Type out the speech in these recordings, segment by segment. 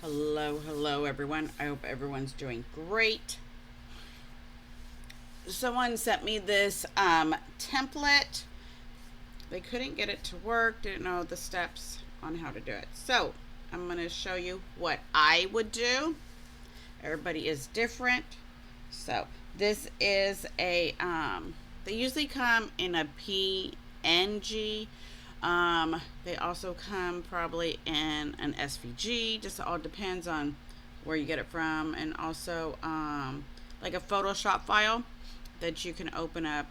Hello everyone. I hope everyone's doing great. Someone sent me this template. They couldn't get it to work, didn't know the steps on how to do it. So I'm going to show you what I would do. Everybody is different. So this is they usually come in a PNG. They also come probably in an SVG. Just all depends on where you get it from, and also like a Photoshop file that you can open up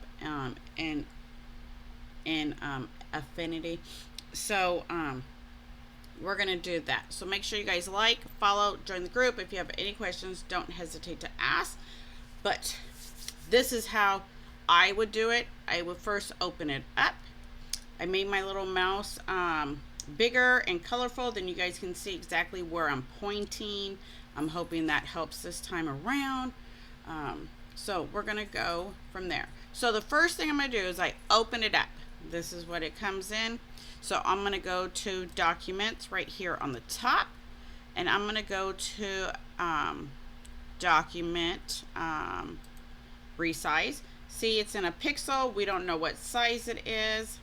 in Affinity. So we're gonna do that. So make sure you guys like, follow, join the group. If you have any questions, don't hesitate to ask. But this is how I would do it. I would first open it up. I made my little mouse bigger and colorful, then you guys can see exactly where I'm pointing. I'm hoping that helps this time around. So we're gonna go from there. So the first thing I'm gonna do is I open it up. This is what it comes in. So I'm gonna go to Documents right here on the top, and I'm gonna go to Document, Resize. See, it's in a pixel. We don't know what size it is.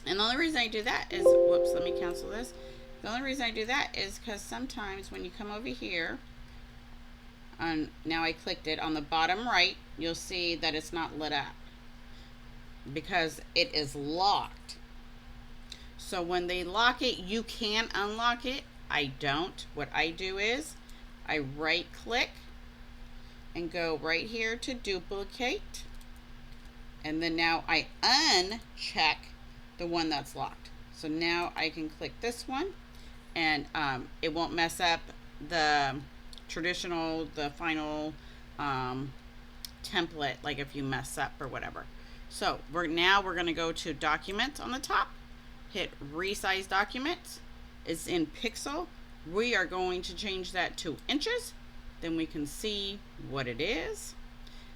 And the only reason I do that is, whoops, let me cancel this. The only reason I do that is because sometimes when you come over here, now I clicked it, on the bottom right, you'll see that it's not lit up because it is locked. So when they lock it, you can unlock it. I don't. What I do is I right click and go right here to duplicate. And then now I uncheck the one that's locked. So now I can click this one, and it won't mess up the final template, like if you mess up or whatever. So we're going to go to Documents on the top, hit Resize Documents. It's in pixel. We are going to change that to inches. Then we can see what it is.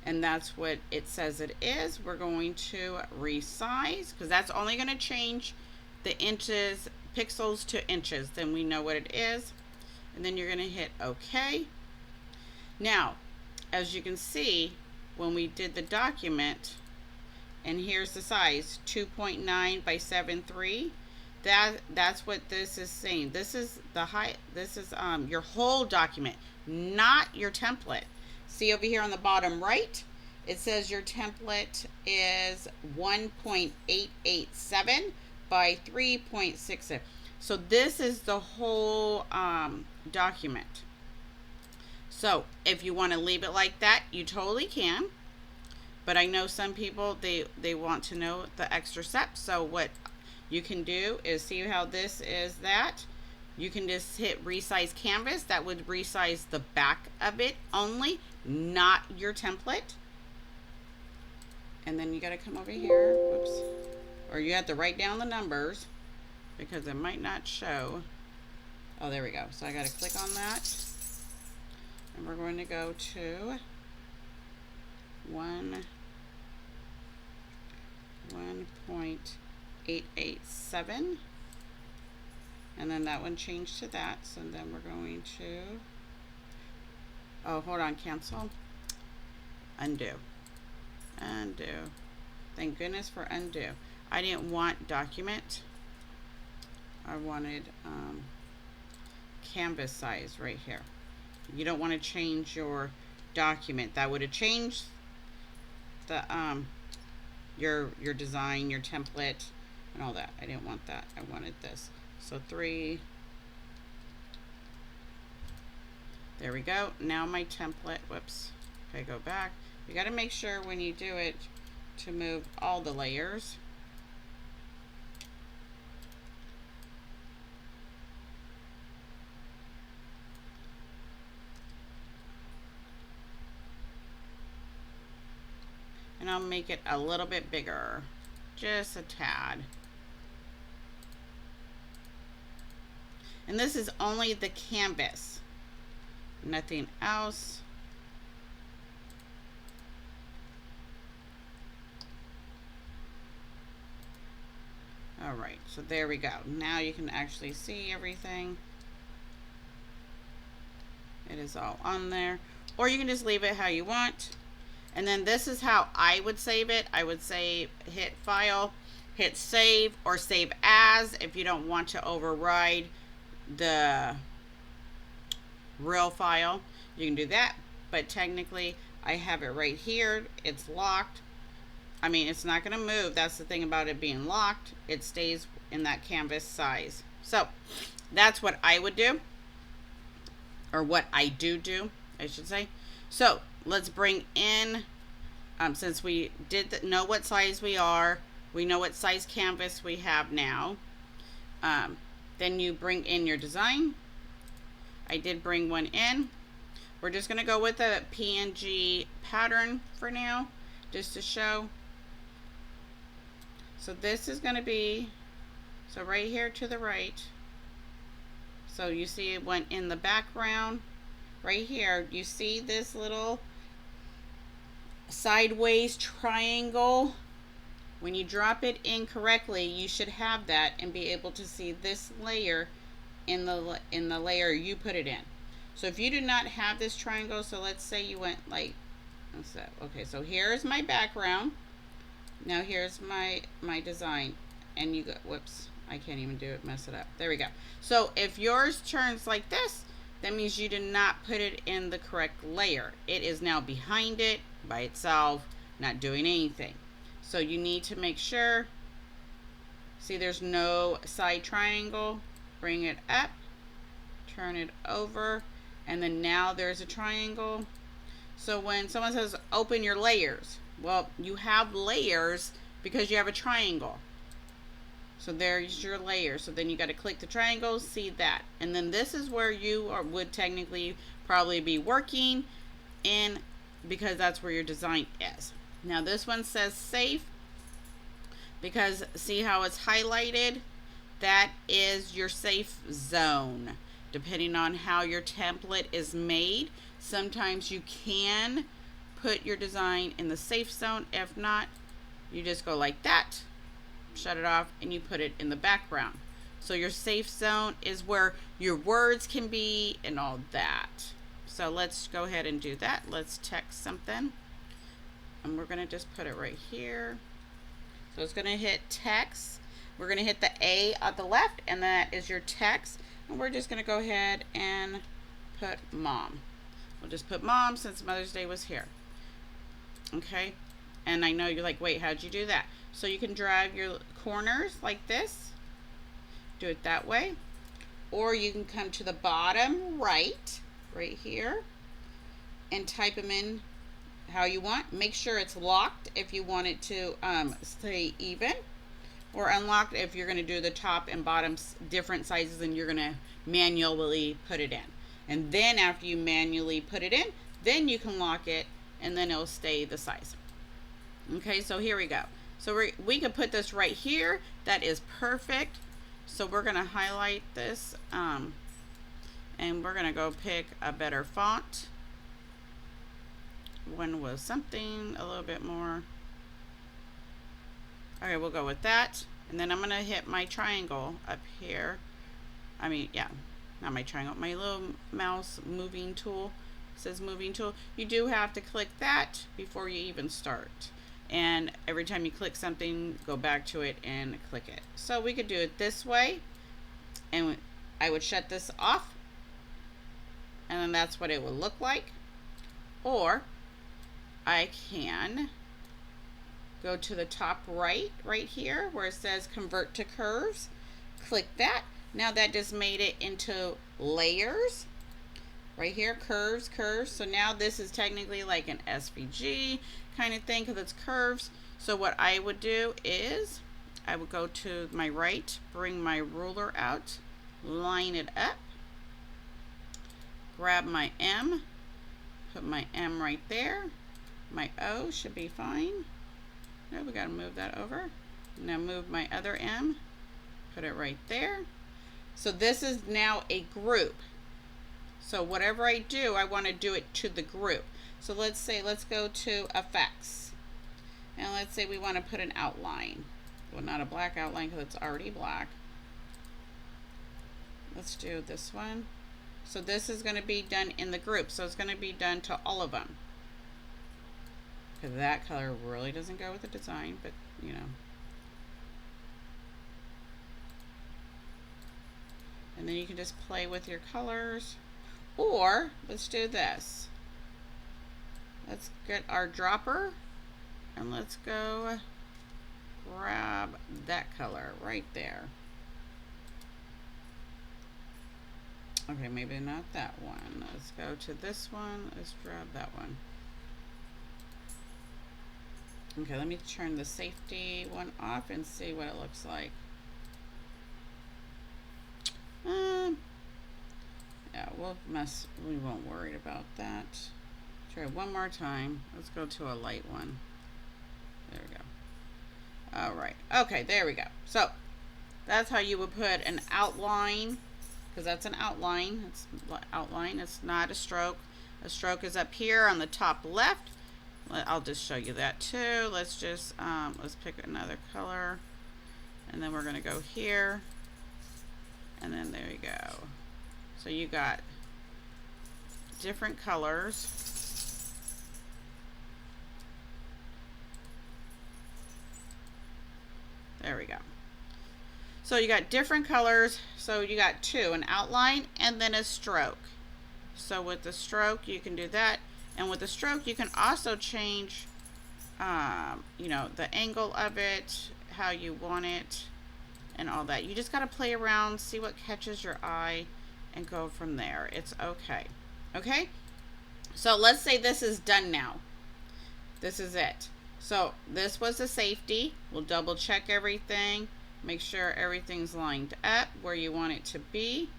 And that's what it says it is. We're going to resize because that's only going to change the inches, pixels to inches. Then we know what it is. And then you're going to hit OK. Now, as you can see, when we did the document, and here's the size, 2.9 by 7.3. That's what this is saying. This is the height. This is your whole document, not your template. See over here on the bottom right, it says your template is 1.887 by 3.66. So this is the whole document. So if you want to leave it like that, you totally can. But I know some people, they want to know the extra steps. So what you can do is, see how this is that. You can just hit Resize Canvas. That would resize the back of it only, not your template. And then you got to come over here. Whoops. Or you have to write down the numbers because it might not show. Oh, there we go. So I got to click on that. And we're going to go to 1.887. And then that one changed to that. So then we're going to, oh, hold on, cancel. Undo. Undo. Thank goodness for undo. I didn't want document. I wanted canvas size right here. You don't want to change your document. That would have changed the your design, your template, and all that. I didn't want that. I wanted this. So 3. There we go. Now my template. Whoops. Okay, go back. You got to make sure when you do it to move all the layers. And I'll make it a little bit bigger, just a tad. And this is only the canvas, nothing else. All right, so there we go. Now you can actually see everything. It is all on there. Or you can just leave it how you want. And then this is how I would save it. I would say hit File, hit Save, or Save As if you don't want to override the real file. You can do that, but technically I have it right here. It's locked. I mean, it's not going to move. That's the thing about it being locked. It stays in that canvas size. So that's what I would do, or what I do, I should say. So let's bring in, since we did know what size we are, we know what size canvas we have now. Then you bring in your design. I did bring one in. We're just going to go with a PNG pattern for now, just to show. So this is going to be, so right here to the right. So you see it went in the background. Right here, you see this little sideways triangle? When you drop it in correctly, you should have that and be able to see this layer in the layer you put it in. So if you do not have this triangle, so let's say you went like, okay, so here's my background. Now here's my design, and you go, whoops, I can't even do it, mess it up. There we go. So if yours turns like this, that means you did not put it in the correct layer. It is now behind it by itself, not doing anything. So you need to make sure, see there's no side triangle, bring it up, turn it over, and then now there's a triangle. So when someone says open your layers, well, you have layers because you have a triangle. So there's your layer. So then you got to click the triangle, see that. And then this is where you would technically probably be working in, because that's where your design is. Now this one says safe, because see how it's highlighted? That is your safe zone. Depending on how your template is made, sometimes you can put your design in the safe zone. If not, you just go like that, shut it off, and you put it in the background. So your safe zone is where your words can be and all that. So let's go ahead and do that. Let's text something, and we're gonna just put it right here. So it's gonna hit text. We're gonna hit the A on the left, and that is your text. And we're just gonna go ahead and put mom. We'll just put mom since Mother's Day was here. Okay, and I know you're like, wait, how'd you do that? So you can drag your corners like this, do it that way, or you can come to the bottom right here, and type them in how you want. Make sure it's locked if you want it to stay even, or unlocked if you're going to do the top and bottom different sizes and you're going to manually put it in. And then after you manually put it in, then you can lock it, and then it'll stay the size. Okay, so here we go. So we can put this right here. That is perfect. So we're going to highlight this, and we're going to go pick a better font. One was something a little bit more. Okay, we'll go with that. And then I'm going to hit my triangle up here. I mean, yeah, not my triangle, my little mouse moving tool. It says moving tool. You do have to click that before you even start. And every time you click something, go back to it and click it. So we could do it this way, and I would shut this off, and then that's what it would look like. Or I can go to the top right here where it says convert to curves, click that. Now that just made it into layers right here, curves. So now this is technically like an SVG kind of thing because it's curves. So what I would do is I would go to my right, bring my ruler out, line it up, grab my M, put my M right there. My O should be fine. No, we gotta move that over. Now move my other M, put it right there. So this is now a group. So whatever I do, I want to do it to the group. So let's say, let's go to effects. And let's say we want to put an outline. Well, not a black outline because it's already black. Let's do this one. So this is going to be done in the group. So it's going to be done to all of them. Because that color really doesn't go with the design, but you know. And then you can just play with your colors. Or let's do this. Let's get our dropper and let's go grab that color right there. Okay, maybe not that one. Let's go to this one. Let's grab that one. Okay, let me turn the safety one off and see what it looks like. Yeah, we won't worry about that. Try one more time. Let's go to a light one. There we go. All right. Okay, there we go. So that's how you would put an outline, because that's an outline. It's outline. It's not a stroke. A stroke is up here on the top left. I'll just show you that too. Let's just let's pick another color, and then we're gonna go here, and then there you go. So you got different colors. There we go. So you got different colors. So you got two, an outline and then a stroke. So with the stroke, you can do that. And with the stroke, you can also change, you know, the angle of it, how you want it, and all that. You just got to play around, see what catches your eye, and go from there. It's okay. Okay? So let's say this is done now. This is it. So this was the safety. We'll double check everything. Make sure everything's lined up where you want it to be.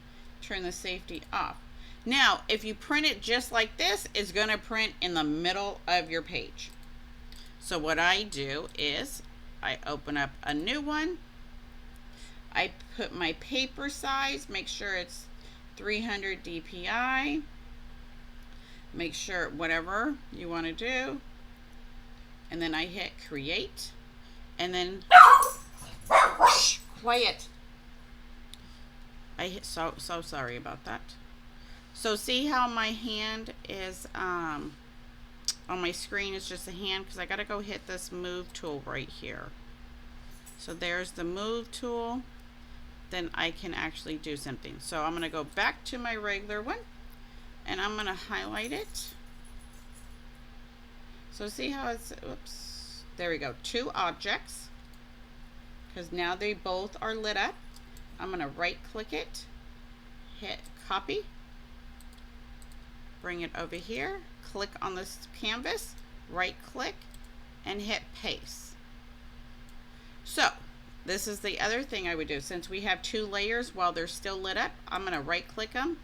Turn the safety off. Now, if you print it just like this, it's going to print in the middle of your page. So what I do is I open up a new one. I put my paper size, make sure it's 300 dpi. Make sure whatever you want to do. And then I hit create. And then quiet. I hit so sorry about that. So see how my hand is on my screen is just a hand, because I got to go hit this move tool right here. So there's the move tool. Then I can actually do something. So I'm going to go back to my regular one and I'm going to highlight it. So see how it's, oops, there we go, two objects, because now they both are lit up. I'm going to right click it, hit copy, bring it over here, click on this canvas, right click, and hit paste. So this is the other thing I would do. Since we have two layers while they're still lit up, I'm going to right click them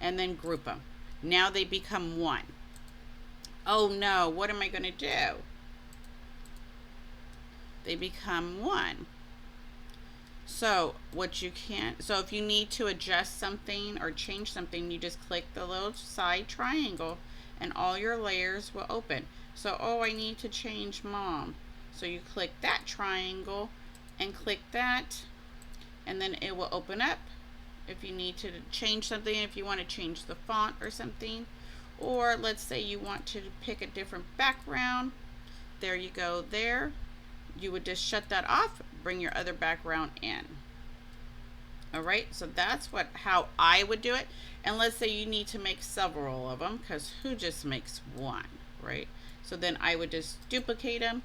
and then group them. Now they become one. Oh no, what am I going to do? They become one. So what you can, so if you need to adjust something or change something, you just click the little side triangle and all your layers will open. So, oh, I need to change mom. So you click that triangle and click that, and then it will open up. If you need to change something, if you want to change the font or something, or let's say you want to pick a different background, there you go there. You would just shut that off, bring your other background in. All right, so that's how I would do it. And let's say you need to make several of them, because who just makes one, right? So then I would just duplicate them,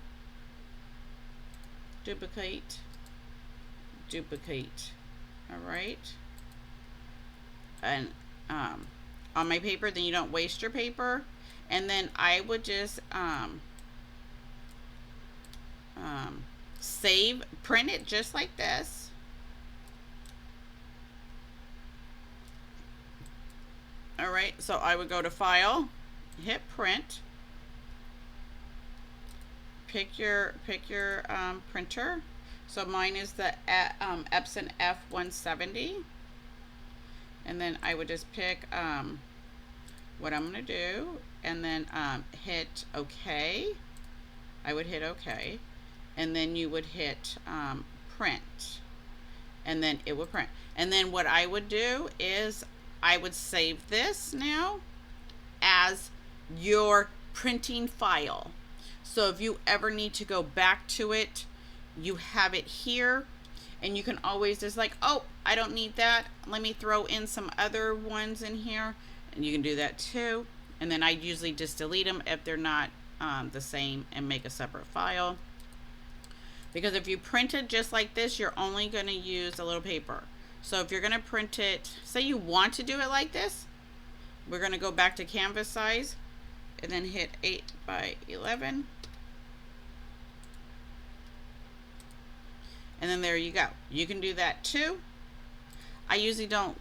duplicate, duplicate. All right. And on my paper, then you don't waste your paper. And then I would just save, print it just like this. All right, so I would go to File, hit Print, pick your printer. So mine is the Epson F170, and then I would just pick what I'm gonna do, and then hit OK. I would hit OK, and then you would hit print, and then it would print. And then what I would do is I would save this now as your printing file. So if you ever need to go back to it, you have it here, and you can always just like, oh, I don't need that. Let me throw in some other ones in here, and you can do that too. And then I usually just delete them if they're not the same and make a separate file. Because if you print it just like this, you're only going to use a little paper. So if you're going to print it, say you want to do it like this, we're going to go back to canvas size and then hit 8 by 11. And then there you go. You can do that too. I usually don't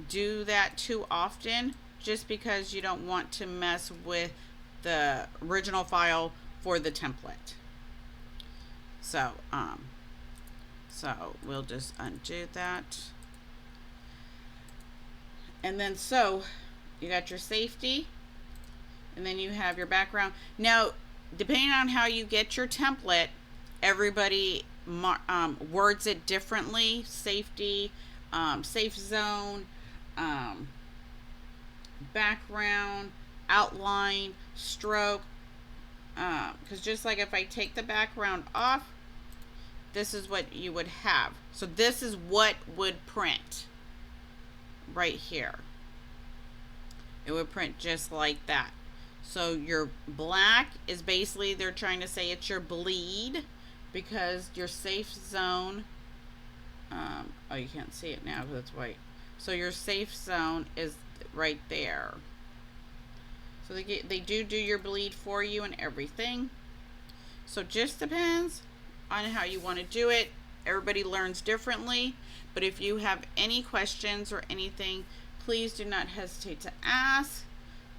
do that too often just because you don't want to mess with the original file for the template. So we'll just undo that. And then so you got your safety, and then you have your background. Now, depending on how you get your template, everybody words it differently. Safety, safe zone, background, outline, stroke. Because just like if I take the background off, this is what you would have. So this is what would print right here. It would print just like that. So your black is basically, they're trying to say it's your bleed, because your safe zone, oh, you can't see it now because it's white. So your safe zone is right there. So they do your bleed for you and everything. So just depends on how you want to do it. Everybody learns differently. But if you have any questions or anything, please do not hesitate to ask.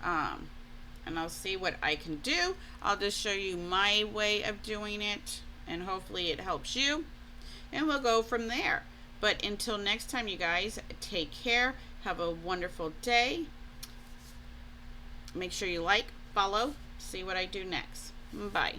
And I'll see what I can do. I'll just show you my way of doing it, and hopefully it helps you. And we'll go from there. But until next time, you guys, take care. Have a wonderful day. Make sure you like, follow, see what I do next. Bye.